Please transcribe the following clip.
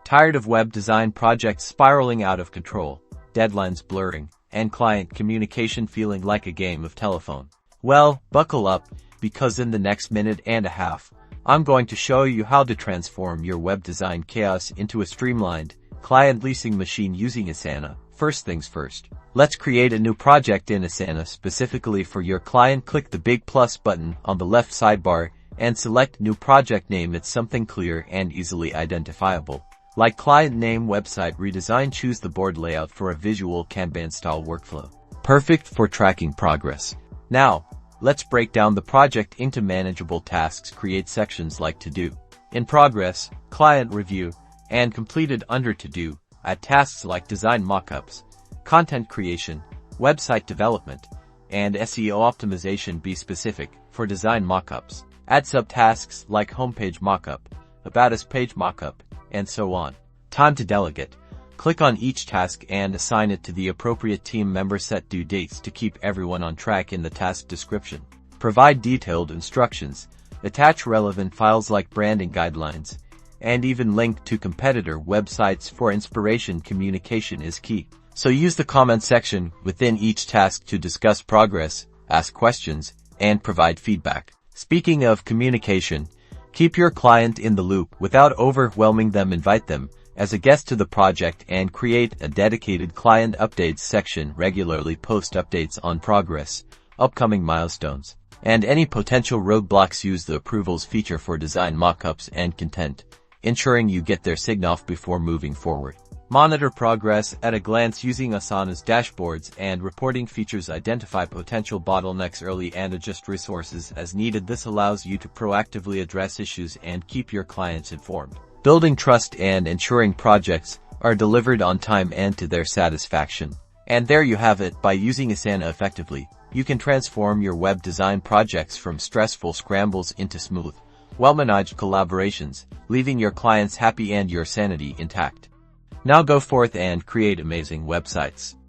Tired of web design projects spiraling out of control, deadlines blurring, and client communication feeling like a game of telephone? Well, buckle up, because in the next minute and a half, I'm going to show you how to transform your web design chaos into a streamlined, client-leasing machine using Asana. First things first, let's create a new project in Asana specifically for your client. Click the big plus button on the left sidebar and select New Project Name. It's something clear and easily identifiable, like client name, website redesign. Choose the board layout for a visual Kanban-style workflow, perfect for tracking progress. Now, let's break down the project into manageable tasks. Create sections like To Do, In Progress, Client Review, and Completed. Under To Do, add tasks like design mockups, content creation, website development, and SEO optimization. Be specific. For design mockups, add subtasks like homepage mockup, about us page mockup, and so on. Time to delegate. Click on each task and assign it to the appropriate team member. Set due dates to keep everyone on track. In the task description, provide detailed instructions, attach relevant files like branding guidelines, and even link to competitor websites for inspiration. Communication is key, so use the comment section within each task to discuss progress, ask questions, and provide feedback. Speaking of communication, keep your client in the loop without overwhelming them. Invite them as a guest to the project and create a dedicated client updates section. Regularly post updates on progress, upcoming milestones, and any potential roadblocks. Use the approvals feature for design mockups and content, ensuring you get their sign-off before moving forward. Monitor progress at a glance using Asana's dashboards and reporting features. Identify potential bottlenecks early and adjust resources as needed. This allows you to proactively address issues and keep your clients informed, building trust and ensuring projects are delivered on time and to their satisfaction. And there you have it. By using Asana effectively, you can transform your web design projects from stressful scrambles into smooth, well-managed collaborations, leaving your clients happy and your sanity intact. Now go forth and create amazing websites.